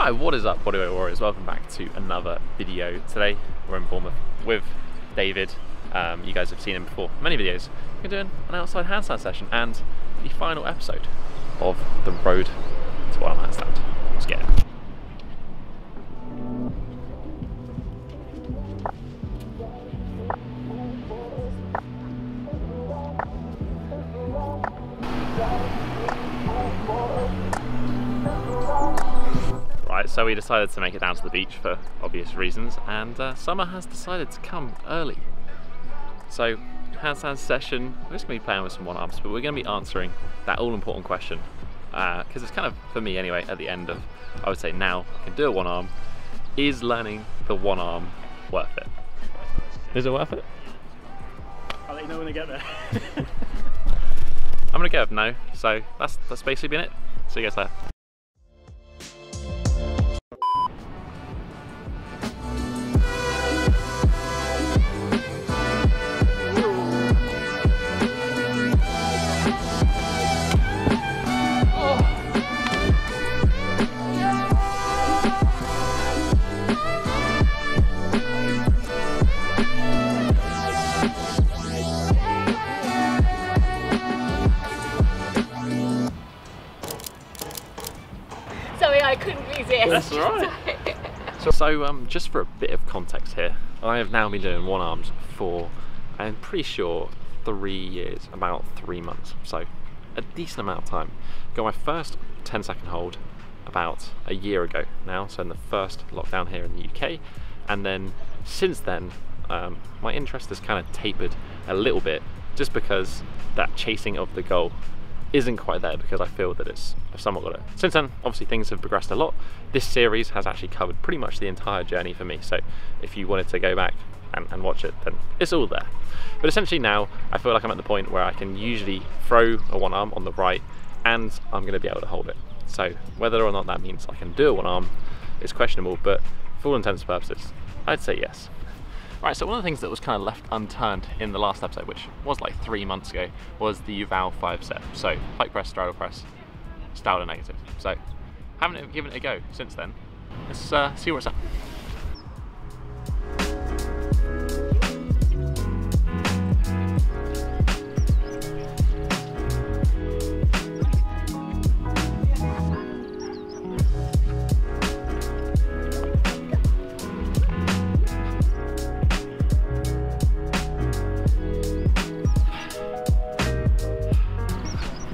Right, what is up, Bodyweight Warriors? Welcome back to another video. Today we're in Bournemouth with David. You guys have seen him before, many videos. We're doing an outside handstand session and the final episode of the road to one-arm handstand. Let's get it. Right, so we decided to make it down to the beach for obvious reasons, and summer has decided to come early. So, handstand session, we're just going to be playing with some one-arms, but we're going to be answering that all-important question, because it's kind of, for me anyway, at the end of, I would say now, I can do a one-arm. Is learning the one-arm worth it? Is it worth it? I'll let you know when I get there. I'm going to go with no, so that's basically been it. See you guys later. I couldn't resist. That's right. So just for a bit of context here, I have now been doing one arms for, I'm pretty sure, 3 years, about 3 months. So a decent amount of time. Got my first 10-second hold about a year ago now, so in the first lockdown here in the UK. And then since then, my interest has kind of tapered a little bit, just because that chasing of the goal isn't quite there, because I feel that I've somewhat got it. Since then, obviously things have progressed a lot. This series has actually covered pretty much the entire journey for me, so if you wanted to go back and watch it, then it's all there. But essentially now, I feel like I'm at the point where I can usually throw a one arm on the right, and I'm going to be able to hold it. So whether or not that means I can do a one arm is questionable, but for all intents and purposes, I'd say yes. Right, so one of the things that was kind of left unturned in the last episode, which was like 3 months ago, was the UVAL 5-set. So pike press, straddle press, style negative. So haven't given it a go since then. Let's see where it's at.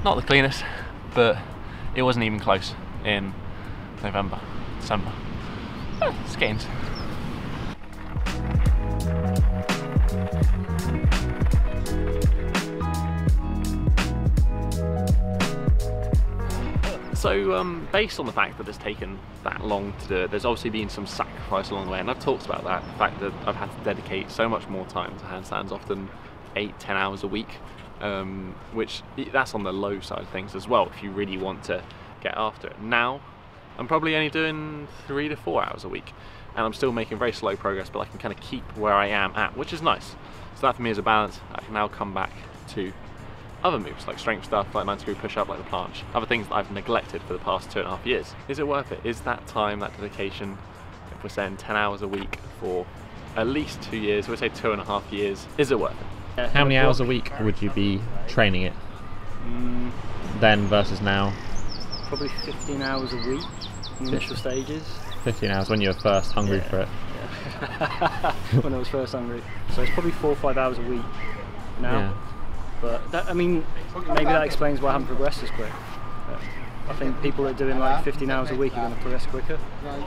Not the cleanest, but it wasn't even close in November, December. It's gains. So based on the fact that it's taken that long to do it, there's obviously been some sacrifice along the way, and I've talked about that, the fact that I've had to dedicate so much more time to handstands, often 8-10 hours a week. Which that's on the low side of things as well if you really want to get after it. Now I'm probably only doing 3 to 4 hours a week, and I'm still making very slow progress, but I can kind of keep where I am at, which is nice. So that for me is a balance. I can now come back to other moves like strength stuff, like 9 screw push up, like the planche, other things that I've neglected for the past 2.5 years. Is it worth it? Is that time, that dedication, if we're saying 10 hours a week for at least 2 years, we'll say 2.5 years, is it worth it? How many hours a week would you be training it then versus now? Probably 15 hours a week in the initial stages. 15 hours when you were first hungry for it. Yeah. When I was first hungry. So it's probably 4 or 5 hours a week now. Yeah. But that, I mean, maybe that explains why I haven't progressed as quick. I think people that are doing like 15 hours a week are going to progress quicker.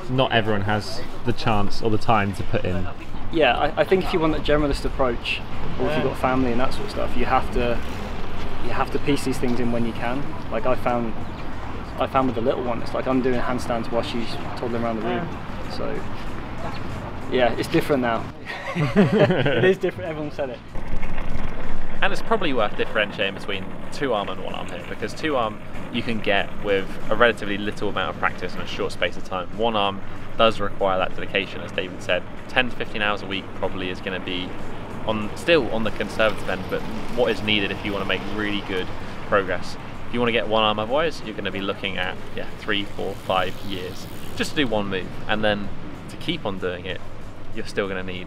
Not everyone has the chance or the time to put in. Yeah, I think if you want a generalist approach, or if you've got family and that sort of stuff, you have to piece these things in when you can. Like I found with the little one, it's like I'm doing handstands while she's toddling around the room. So yeah, it's different now. It is different, everyone said it. And it's probably worth differentiating between 2-arm and 1-arm here, because 2-arm you can get with a relatively little amount of practice in a short space of time. 1-arm does require that dedication, as David said. 10 to 15 hours a week probably is going to be still on the conservative end, but what is needed if you want to make really good progress If you want to get one arm otherwise, you're going to be looking at 3, 4, 5 years just to do one move, and then to keep on doing it, you're still going to need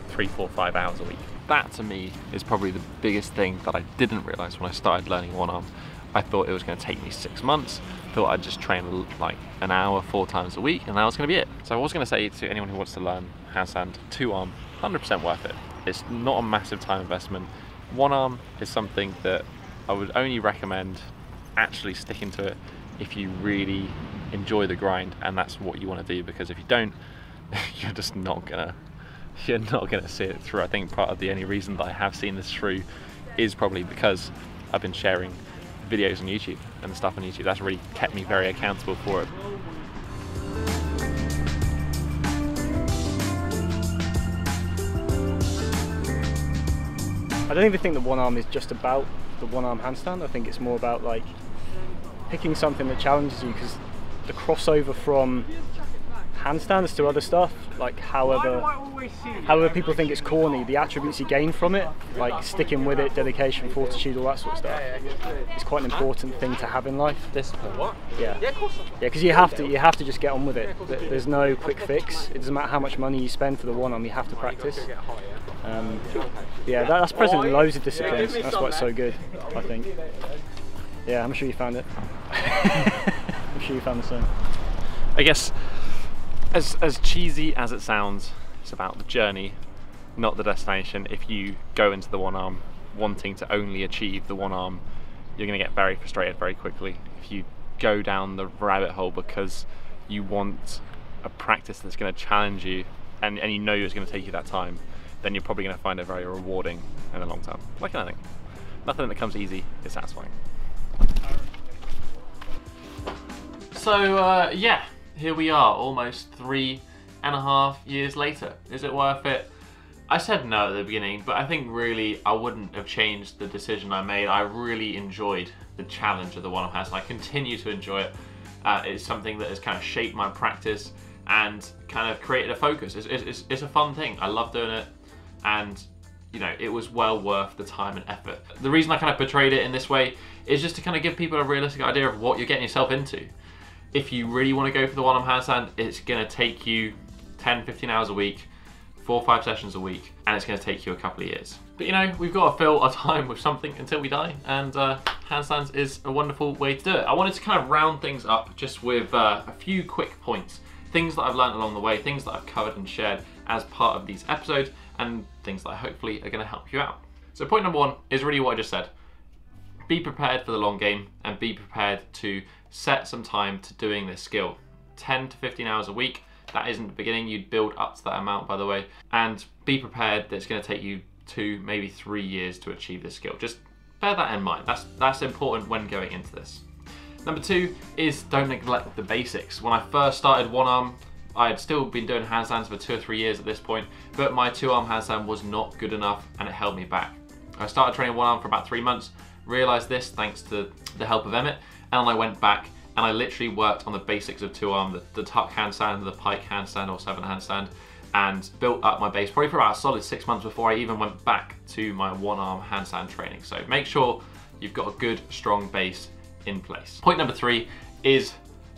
3, 4, 5 hours a week. That to me is probably the biggest thing that I didn't realise when I started learning one arm. I thought it was going to take me 6 months, thought I'd just train like an hour 4 times a week, and that was going to be it. So I was going to say to anyone who wants to learn handstand 2 arm, 100% worth it. It's not a massive time investment. 1 arm is something that I would only recommend actually sticking to it if you really enjoy the grind and that's what you want to do, because if you don't, you're just not gonna see it through. I think part of the only reason that I have seen this through is probably because I've been sharing videos on YouTube and stuff on YouTube. That's really kept me very accountable for it. I don't even think the 1 arm is just about the 1 arm handstand. I think it's more about like picking something that challenges you, because the crossover from handstands to other stuff, like however people think it's corny, the attributes you gain from it, like sticking with it, dedication, fortitude, all that sort of stuff, it's quite an important thing to have in life. Discipline. What? Yeah, because you have to just get on with it. There's no quick fix. It doesn't matter how much money you spend for the 1 arm, you have to practice. Yeah, that's present in loads of disciplines. That's why it's so good, I think. Yeah, I'm sure you found it. I'm sure you found the same. I guess, as cheesy as it sounds, it's about the journey, not the destination. If you go into the 1 arm wanting to only achieve the 1 arm, you're going to get very frustrated very quickly. If you go down the rabbit hole because you want a practice that's going to challenge you and you know it's going to take you that time, then you're probably going to find it very rewarding in the long term. Like anything. Nothing that comes easy is satisfying. So yeah, here we are, almost 3.5 years later. Is it worth it? I said no at the beginning, but I think really I wouldn't have changed the decision I made. I really enjoyed the challenge of the 1 arm handstand. I continue to enjoy it. It's something that has kind of shaped my practice and kind of created a focus. It's a fun thing. I love doing it, and you know, it was well worth the time and effort. The reason I kind of portrayed it in this way is just to kind of give people a realistic idea of what you're getting yourself into. If you really want to go for the 1 arm handstand, it's going to take you 10-15 hours a week, 4 or 5 sessions a week, and it's going to take you a couple of years. But you know, we've got to fill our time with something until we die, and handstands is a wonderful way to do it. I wanted to kind of round things up just with a few quick points, things that I've learned along the way, things that I've covered and shared as part of these episodes, and things that hopefully are going to help you out. So point number 1 is really what I just said. Be prepared for the long game and be prepared to set some time to doing this skill. 10 to 15 hours a week. That isn't the beginning, you'd build up to that amount, by the way. And be prepared that it's going to take you 2, maybe 3 years to achieve this skill. Just bear that in mind. That's important when going into this. Number 2 is don't neglect the basics. When I first started 1 arm, I had still been doing handstands for 2 or 3 years at this point, but my 2 arm handstand was not good enough and it held me back. I started training 1 arm for about 3 months, realized this thanks to the help of Emmett, and I went back and I literally worked on the basics of 2 arm, the tuck handstand, the pike handstand or 7 handstand, and built up my base probably for about a solid 6 months before I even went back to my 1 arm handstand training. So make sure you've got a good, strong base in place. Point number 3 is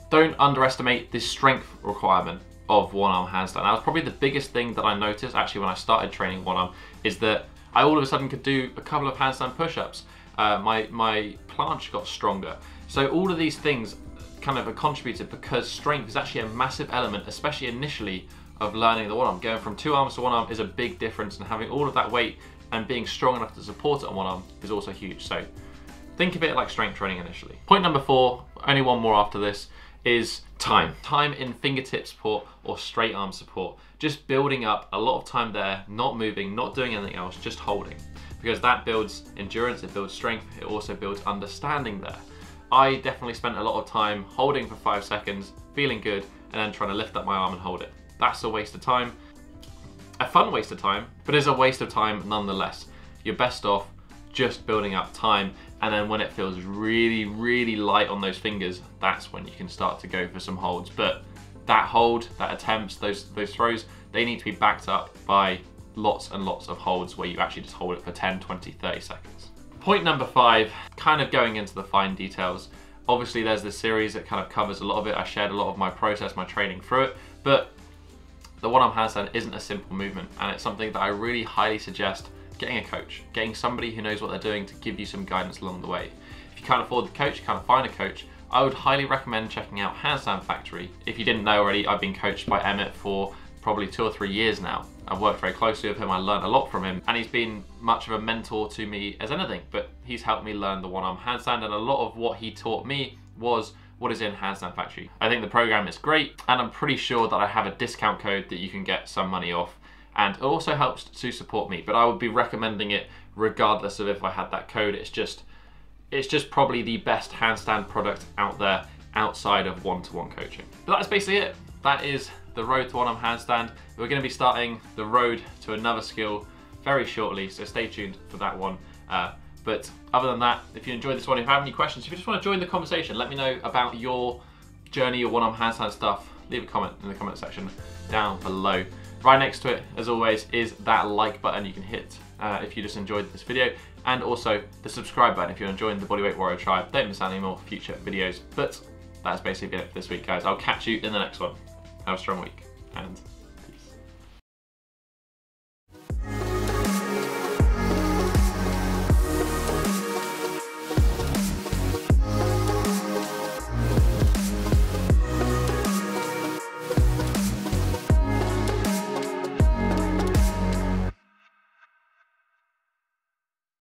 don't underestimate the strength requirement of 1 arm handstand. That was probably the biggest thing that I noticed actually when I started training 1 arm, is that I all of a sudden could do a couple of handstand push-ups. My planche got stronger. So all of these things kind of are contributed because strength is actually a massive element, especially initially, of learning the 1 arm. Going from 2 arms to 1 arm is a big difference, and having all of that weight and being strong enough to support it on 1 arm is also huge. So think of it like strength training initially. Point number 4, only 1 more after this, is time. Time in fingertip support or straight arm support. Just building up a lot of time there, not moving, not doing anything else, just holding. Because that builds endurance, it builds strength, it also builds understanding there. I definitely spent a lot of time holding for 5 seconds, feeling good, and then trying to lift up my arm and hold it. That's a waste of time. A fun waste of time, but it's a waste of time nonetheless. You're best off just building up time, and then when it feels really, really light on those fingers, that's when you can start to go for some holds. But that hold, that attempts, those throws, they need to be backed up by lots and lots of holds where you actually just hold it for 10, 20, 30 seconds. Point number 5, kind of going into the fine details. Obviously there's this series that kind of covers a lot of it. I shared a lot of my process, my training through it, but the one-arm handstand isn't a simple movement, and it's something that I really highly suggest getting a coach, getting somebody who knows what they're doing to give you some guidance along the way. If you can't afford the coach, you can't find a coach, I would highly recommend checking out Handstand Factory. If you didn't know already, I've been coached by Emmett for probably 2 or 3 years now. I've worked very closely with him, I learned a lot from him, and he's been much of a mentor to me as anything, but he's helped me learn the one-arm handstand, and a lot of what he taught me was what is in Handstand Factory. I think the program is great, and I'm pretty sure that I have a discount code that you can get some money off, and it also helps to support me, but I would be recommending it regardless of if I had that code. It's just probably the best handstand product out there outside of one-to-one coaching. But that's basically it. That is the road to one-arm handstand. We're going to be starting the road to another skill very shortly, so stay tuned for that one. But other than that, if you enjoyed this one, if you have any questions, if you just want to join the conversation, let me know about your journey, your one-arm handstand stuff, leave a comment in the comment section down below. Right next to it, as always, is that like button you can hit if you just enjoyed this video, and also the subscribe button if you're enjoying the Bodyweight Warrior Tribe. Don't miss out any more future videos. But that's basically it for this week, guys. I'll catch you in the next one. Have a strong week, and